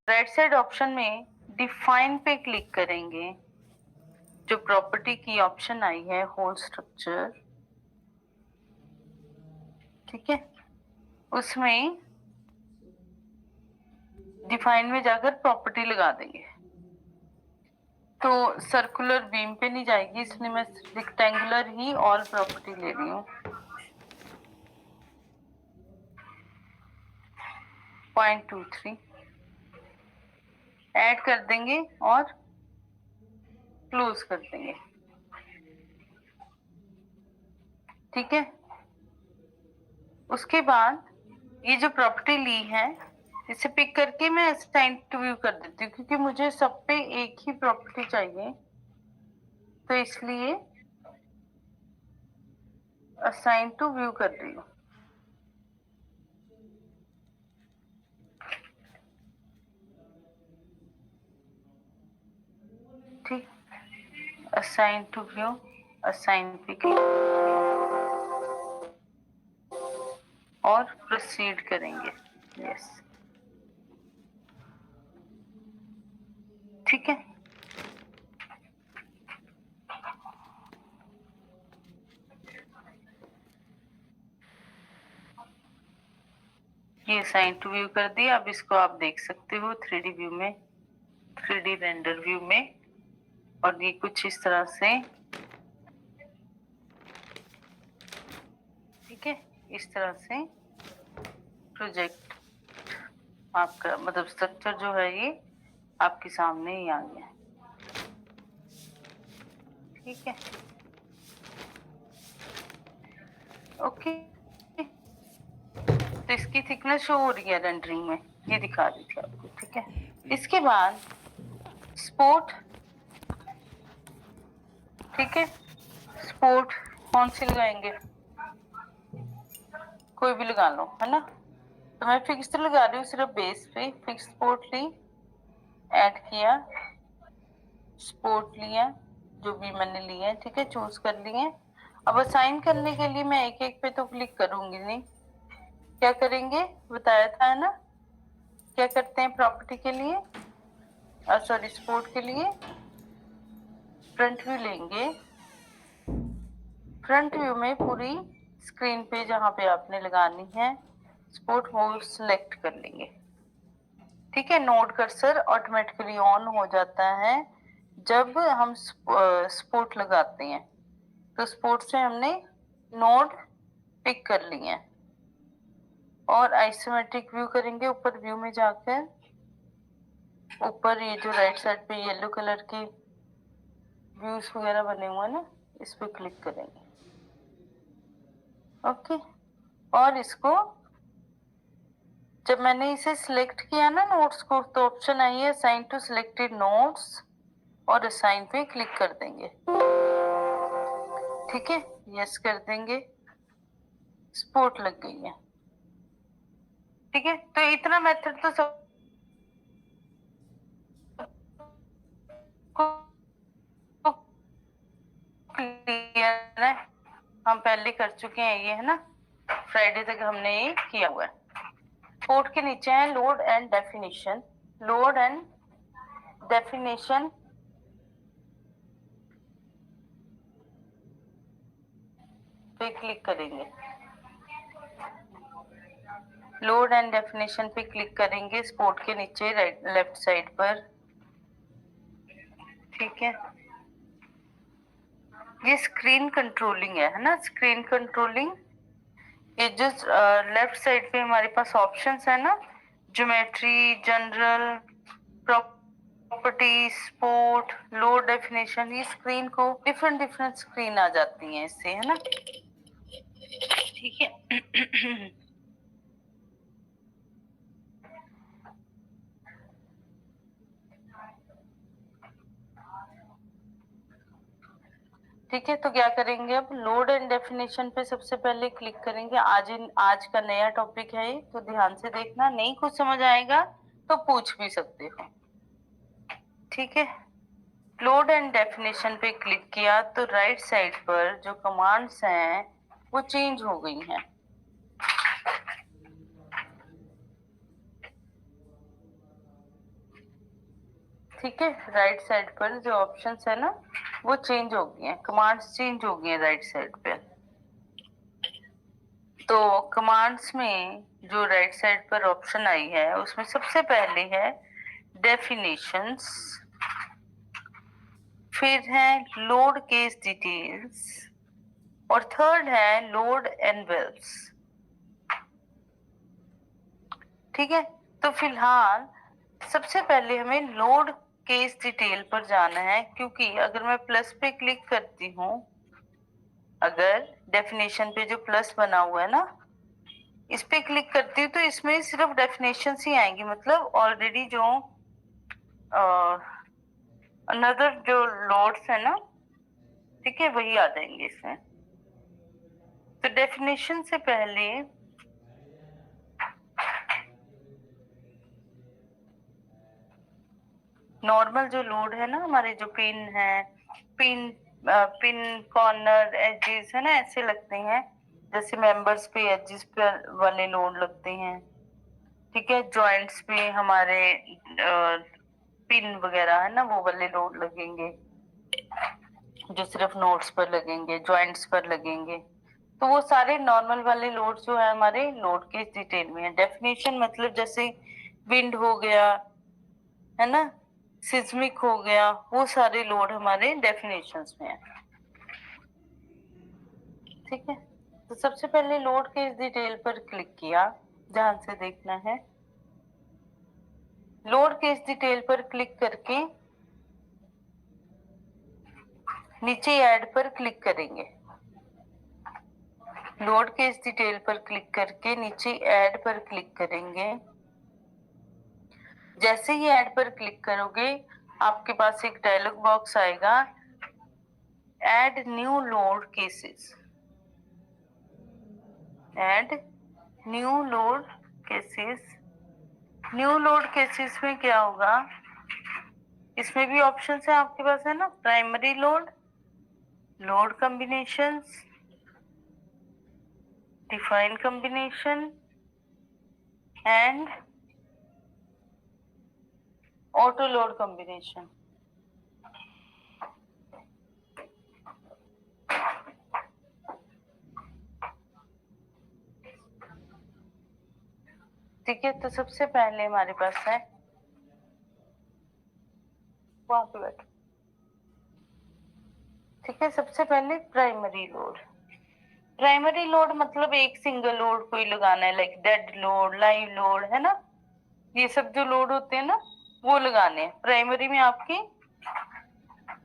Right side option में define पे click करेंगे। जो प्रॉपर्टी की ऑप्शन आई है होल स्ट्रक्चर, ठीक है, उसमें डिफाइन में जाकर प्रॉपर्टी लगा देंगे। तो सर्कुलर बीम पे नहीं जाएगी, इसलिए मैं रेक्टेंगुलर ही ऑल प्रॉपर्टी ले रही हूँ। 0.23 ऐड कर देंगे और क्लोज कर देंगे, ठीक है। उसके बाद ये जो प्रॉपर्टी ली है इसे पिक करके मैं असाइन टू व्यू कर देती हूँ, क्योंकि मुझे सब पे एक ही प्रॉपर्टी चाहिए, तो इसलिए असाइन टू व्यू कर रही हूँ। ठीक, असाइन टू व्यू, असाइन पे क्लिक और प्रोसीड करेंगे। यस, ठीक है। ये असाइन टू व्यू कर दिया। अब इसको आप देख सकते हो 3D व्यू में, 3D रेंडर व्यू में, और ये कुछ इस तरह से, ठीक है, इस तरह से प्रोजेक्ट आपका मतलब स्ट्रक्चर जो है ये आपके सामने ही आ गया, ठीक है। ओके, तो इसकी थिकनेस शो हो रही है रेंडरिंग में, ये दिखा रही थी आपको, ठीक है। इसके बाद स्पोर्ट, ठीक है, स्पोर्ट कौन सी लगाएंगे, कोई भी लगा लो, है ना। तो मैं फिक्स लगा रही हूँ, सिर्फ बेस पे फिक्स स्पोर्ट ली, ऐड किया, स्पोर्ट लिया, जो भी मैंने लिए हैं, ठीक है, चूज कर लिए। अब असाइन करने के लिए मैं एक एक पे तो क्लिक करूंगी नहीं, क्या करेंगे बताया था, है ना। क्या करते हैं प्रॉपर्टी के लिए, सॉरी स्पोर्ट के लिए फ्रंट व्यू लेंगे। फ्रंट व्यू में पूरी स्क्रीन पे जहां पे आपने लगानी है स्पोर्ट वो सिलेक्ट कर लेंगे, ठीक है। नोड कर्सर ऑटोमेटिकली ऑन हो जाता है जब हम स्पोर्ट लगाते हैं। तो स्पोर्ट से हमने नोड पिक कर लिए हैं और आइसोमेट्रिक व्यू करेंगे। ऊपर व्यू में जाकर ऊपर ये जो राइट साइड पे येलो कलर के व्यूज वगैरह बने हुए हैं ना, इस पे क्लिक करेंगे, ओके। और इसको जब मैंने इसे सिलेक्ट किया ना नोट्स को, तो ऑप्शन आई है असाइन टू सिलेक्टेड नोट्स, और असाइन पे क्लिक कर देंगे, ठीक है, यस कर देंगे, स्पोर्ट लग गई है, ठीक है। तो इतना मेथड तो सब क्लियर है, हम पहले कर चुके हैं ये, है ना, फ्राइडे तक हमने ये किया हुआ है। कोड के नीचे है load and definition, load and definition पे क्लिक करेंगे, लोड एंड डेफिनेशन पे क्लिक करेंगे स्पोर्ट के नीचे राइट लेफ्ट साइड पर, ठीक है। ये स्क्रीन कंट्रोलिंग है ना, स्क्रीन कंट्रोलिंग। ये जो लेफ्ट साइड पे हमारे पास ऑप्शंस है ना, ज्योमेट्री, जनरल, प्रॉपर्टी, स्पोर्ट, लो डेफिनेशन, ये स्क्रीन को डिफरेंट डिफरेंट स्क्रीन आ जाती हैं इससे, है ना, ठीक है। ठीक है, तो क्या करेंगे अब लोड एंड डेफिनेशन पे सबसे पहले क्लिक करेंगे। आज का नया टॉपिक है ये, तो ध्यान से देखना, नहीं कुछ समझ आएगा तो पूछ भी सकते हो, ठीक है। लोड एंड डेफिनेशन पे क्लिक किया तो राइट साइड पर जो कमांड्स हैं वो चेंज हो गई हैं, ठीक है, राइट साइड पर जो ऑप्शंस है ना वो चेंज हो गए हैं, कमांड्स चेंज हो गए हैं राइट साइड पे। तो कमांड्स में जो राइट साइड पर ऑप्शन आई है उसमें सबसे पहले है डेफिनेशंस, फिर है लोड केस डिटेल्स और थर्ड है लोड एनवेल्प्स। ठीक है, तो फिलहाल सबसे पहले हमें लोड केस डिटेल पर जाना है, क्योंकि अगर मैं प्लस पे क्लिक करती हूँ, अगर डेफिनेशन पे जो प्लस बना हुआ है ना इस पे क्लिक करती हूँ तो इसमें सिर्फ डेफिनेशन ही आएंगी, मतलब ऑलरेडी जो अनदर जो लोड्स है ना, ठीक है, वही आ जाएंगे इसमें। तो डेफिनेशन से पहले नॉर्मल जो लोड है ना हमारे, जो पिन है, पिन पिन कॉर्नर एजेस है ना, ऐसे लगते हैं जैसे मेंबर्स पे एजेस पे वाले लोड लगते हैं। ठीक है, जॉइंट्स पे हमारे पिन वगैरह है ना वो वाले लोड लगेंगे जो सिर्फ नोड्स पर लगेंगे, जॉइंट्स पर लगेंगे। तो वो सारे नॉर्मल वाले लोड जो है हमारे लोड के डिटेल में है। डेफिनेशन मतलब जैसे विंड हो गया है ना, सिस्मिक हो गया, वो सारे लोड हमारे डेफिनेशंस में है। ठीक है, तो सबसे पहले लोड के इस डिटेल पर क्लिक किया, ध्यान से देखना है। लोड के इस डिटेल पर क्लिक करके नीचे ऐड पर क्लिक करेंगे। लोड के इस डिटेल पर क्लिक करके नीचे ऐड पर क्लिक करेंगे। जैसे ही ऐड पर क्लिक करोगे आपके पास एक डायलॉग बॉक्स आएगा, add new load cases, add new load cases. New load cases में क्या होगा, इसमें भी ऑप्शन है आपके पास है ना, primary load, load combinations, define combination and auto load combination. ठीक है, तो सबसे पहले हमारे पास है, वहां पे बैठो। ठीक है, सबसे पहले प्राइमरी लोड। प्राइमरी लोड मतलब एक सिंगल लोड कोई लगाना है, like dead load, live load है ना, ये सब जो लोड होते हैं ना वो लगाने हैं। प्राइमरी में आपकी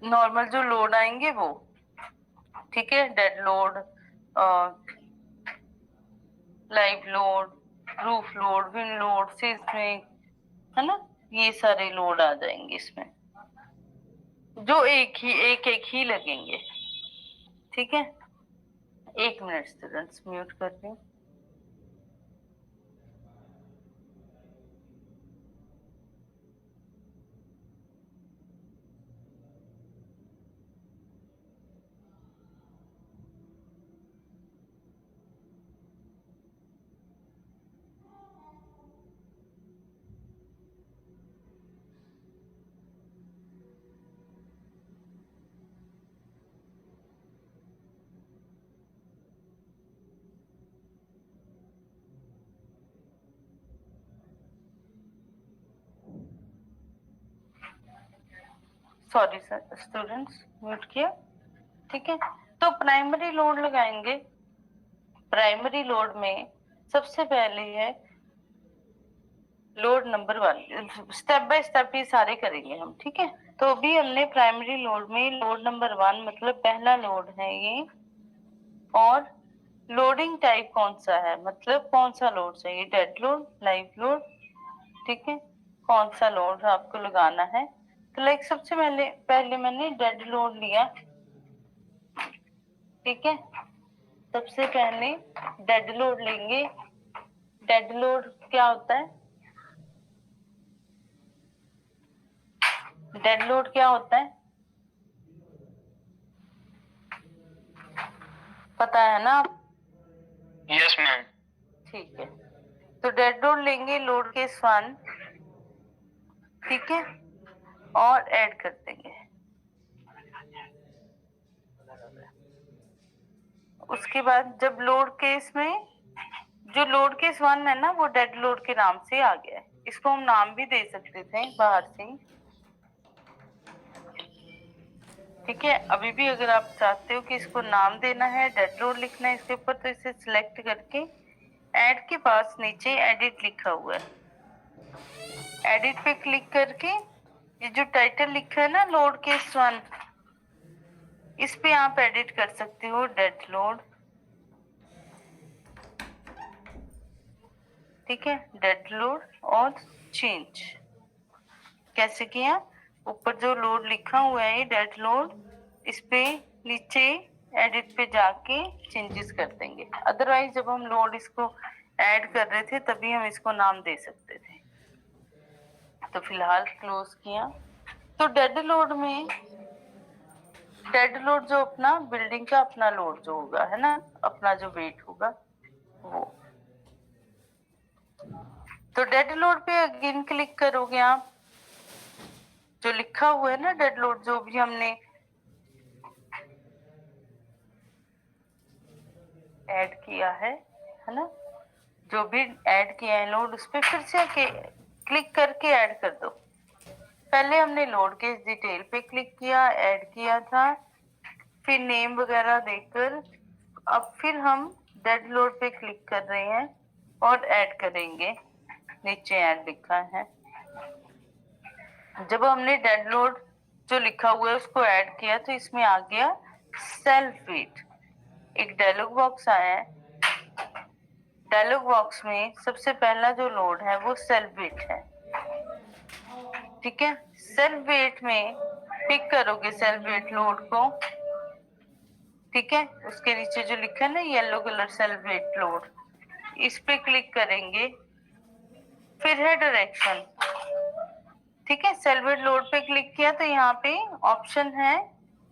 नॉर्मल जो लोड आएंगे वो, ठीक है, dead load, live load, roof load, wind load, seismic है ना, ये सारे लोड आ जाएंगे इसमें, जो एक ही लगेंगे। ठीक है, एक मिनट स्टूडेंट्स, म्यूट कर रही हूँ। सॉरी सर स्टूडेंट्स, म्यूट किया। ठीक है, तो प्राइमरी लोड लगाएंगे। प्राइमरी लोड में सबसे पहले है load number 1, step by step ये सारे करेंगे हम। ठीक है, तो अभी हमने प्राइमरी लोड में लोड नंबर 1 मतलब पहला लोड है ये, और लोडिंग टाइप कौन सा है, मतलब कौन सा लोड चाहिए, डेड लोड, लाइव लोड, ठीक है, कौन सा लोड आपको लगाना है। तो लाइक सबसे पहले पहले मैंने डेड लोड लिया। ठीक है, सबसे पहले डेड लोड लेंगे। डेड लोड क्या होता है, डेड लोड क्या होता है पता है ना आप? Yes ma'am. ठीक है, तो डेड लोड लेंगे लोड केस 1। ठीक है, और ऐड कर देंगे। उसके बाद जब लोड केस में, जो लोड केस 1 है ना, वो डेड लोड के नाम से आ गया है। इसको हम नाम भी दे सकते थे बाहर से, ठीक है। अभी भी अगर आप चाहते हो कि इसको नाम देना है, डेड लोड लिखना है इसके ऊपर, तो इसे सिलेक्ट करके ऐड के पास नीचे एडिट लिखा हुआ है, एडिट पे क्लिक करके ये जो टाइटल लिखा है ना, लोड केस 1, इस पे आप एडिट कर सकते हो डेड लोड, ठीक है। डेड लोड और चेंज कैसे किया, ऊपर जो लोड लिखा हुआ है डेड लोड, इस पे नीचे एडिट पे जाके चेंजेस कर देंगे। अदरवाइज जब हम लोड इसको ऐड कर रहे थे तभी हम इसको नाम दे सकते थे। तो फिलहाल क्लोज किया। तो डेड लोड में, डेड लोड जो अपना बिल्डिंग का अपना लोड जो होगा, है ना, अपना जो वेट होगा वो। तो डेड लोड पे अगेन क्लिक करोगे आप, जो लिखा हुआ है ना डेड लोड, जो भी हमने ऐड किया है ना, जो भी ऐड किया है लोड, उस पे फिर से क्लिक करके ऐड कर दो। पहले हमने लोड केस डिटेल पे क्लिक किया, ऐड किया था, फिर नेम वगैरह देकर अब फिर हम डेड लोड पे क्लिक कर रहे हैं और ऐड करेंगे, नीचे ऐड लिखा है। जब हमने डेड लोड जो लिखा हुआ है उसको ऐड किया तो इसमें आ गया सेल्फ वेट। एक डायलॉग बॉक्स आया है, डायलॉग बॉक्स में सबसे पहला जो लोड है वो सेल्फ वेट है, ठीक है। सेल्फ वेट में पिक करोगे सेल्फ वेट लोड को, ठीक है। उसके नीचे जो लिखा है ना yellow colour self weight load, इस पे क्लिक करेंगे, फिर है डायरेक्शन, ठीक है। सेल्फ वेट लोड पे क्लिक किया तो यहाँ पे ऑप्शन है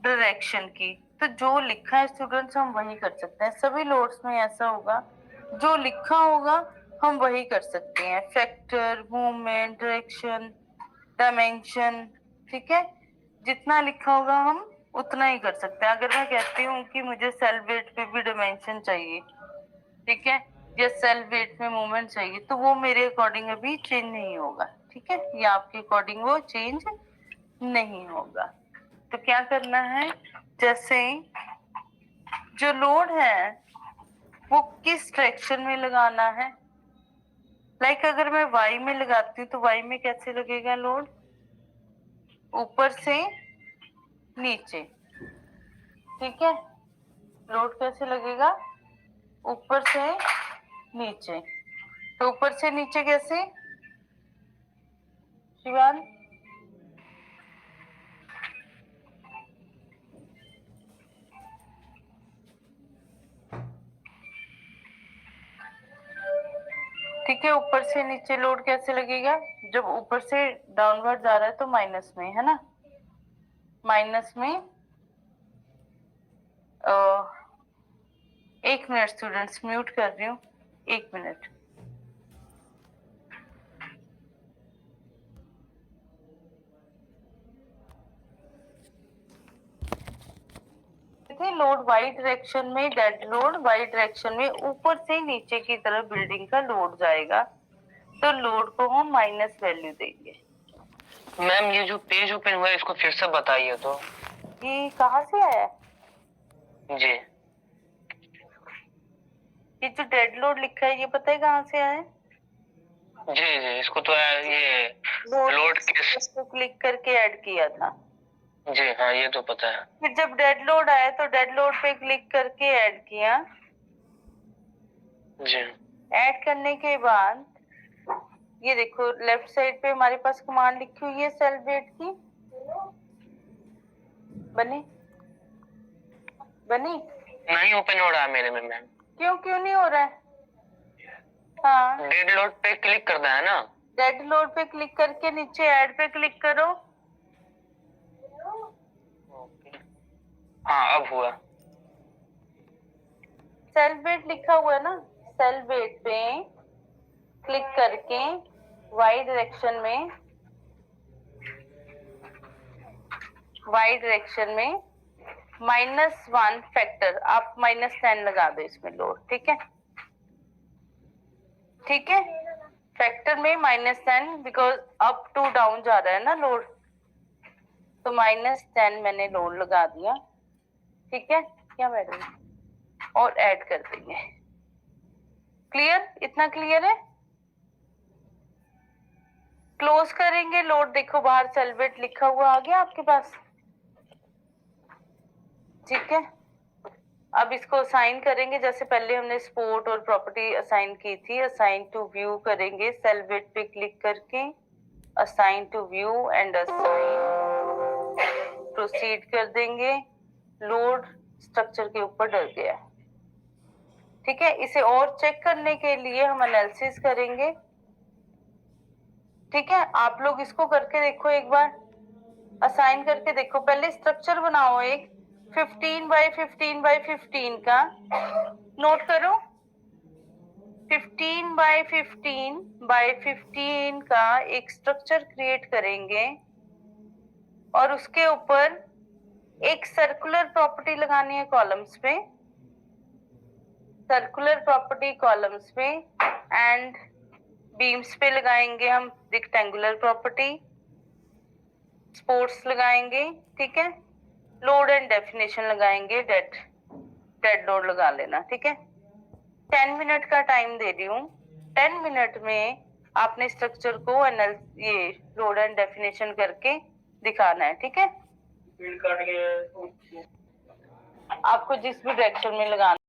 डायरेक्शन की, तो जो लिखा है स्टूडेंट्स हम वही कर सकते हैं। सभी लोड्स में ऐसा होगा, जो लिखा होगा हम वही कर सकते हैं, फैक्टर, मूवमेंट, डायरेक्शन, डायमेंशन, ठीक है। जितना लिखा होगा हम उतना ही कर सकते हैं। अगर मैं कहती हूँ कि मुझे सेल्फ वेट पे भी डायमेंशन चाहिए, ठीक है, या सेल्फ वेट में मूवमेंट चाहिए, तो वो मेरे अकॉर्डिंग अभी चेंज नहीं होगा, ठीक है, या आपके अकॉर्डिंग वो चेंज नहीं होगा। तो क्या करना है, जैसे जो लोड है वो किस डायरेक्शन में लगाना है, लाइक अगर मैं वाई में लगाती हूँ तो वाई में कैसे लगेगा लोड, ऊपर से नीचे, ठीक है। लोड कैसे लगेगा, ऊपर से नीचे। तो ऊपर से नीचे कैसे शिवान, ठीक है। ऊपर से नीचे लोड कैसे लगेगा, जब ऊपर से डाउनवर्ड जा रहा है तो माइनस में, है ना, माइनस में। एक मिनट स्टूडेंट्स, म्यूट कर रही हूँ, 1 मिनट। लोड वाई डायरेक्शन में, डेड लोड वाई डायरेक्शन में ऊपर से नीचे की तरफ बिल्डिंग का लोड जाएगा, तो लोड को हम माइनस वैल्यू देंगे। मैम ये जो पेज ओपन हुआ है इसको फिर से बताइए तो। ये कहाँ से आया जी ये जो डेड लोड लिखा है, ये पता है कहाँ से आया है? जी जी, इसको तो ये लोड केस को क्लिक करके ऐड किया था। जी हाँ, ये तो पता है। फिर जब डेड लोड आया तो डेड लोड पे क्लिक करके ऐड किया, जी ऐड करने के बाद ये देखो लेफ्ट साइड पे हमारे पास कमांड लिखी हुई है सेल्फ वेट की, बनी बनी नहीं ओपन हो रहा है मेरे में मैम। क्यों क्यों नहीं हो रहा है? हाँ, डेड लोड पे क्लिक करना है ना, डेड लोड पे क्लिक करके नीचे ऐड पे क्लिक करो। हाँ अब हुआ। सेल्फ वेट लिखा हुआ है ना, सेल्फ वेट पे क्लिक करके वाई डायरेक्शन में वाई डायरेक्शन में -1 फैक्टर, आप -10 लगा दो इसमें लोड, ठीक है, ठीक है, फैक्टर में -10 बिकॉज अप टू डाउन जा रहा है ना लोड, तो -10 मैंने लोड लगा दिया, ठीक है क्या मैडम, और ऐड कर देंगे। क्लियर, इतना क्लियर है। क्लोज करेंगे लोड, देखो बाहर सेलवेट लिखा हुआ आ गया आपके पास, ठीक है। अब इसको असाइन करेंगे जैसे पहले हमने स्पोर्ट और प्रॉपर्टी असाइन की थी, असाइन टू व्यू करेंगे, सेलवेट पे क्लिक करके assign to view and assign, proceed कर देंगे। लोड स्ट्रक्चर के ऊपर डल गया, ठीक है। इसे और चेक करने के लिए हम एनालिसिस करेंगे, ठीक है। आप लोग इसको करके देखो एक बार, असाइन करके देखो, पहले स्ट्रक्चर बनाओ एक 15 बाय 15 बाय 15 का, नोट करो 15 बाय 15 बाय 15 का एक स्ट्रक्चर क्रिएट करेंगे और उसके ऊपर एक सर्कुलर प्रॉपर्टी लगानी है कॉलम्स पे, सर्कुलर प्रॉपर्टी कॉलम्स पे, एंड बीम्स पे लगाएंगे हम रेक्टेंगुलर प्रॉपर्टी, स्पोर्ट्स लगाएंगे, ठीक है। लोड एंड डेफिनेशन लगाएंगे, डेड लोड लगा लेना, ठीक है। 10 मिनट का टाइम दे रही हूँ, 10 मिनट में आपने स्ट्रक्चर को ये लोड एंड डेफिनेशन करके दिखाना है, ठीक है। आपको जिस भी डायरेक्शन में लगाना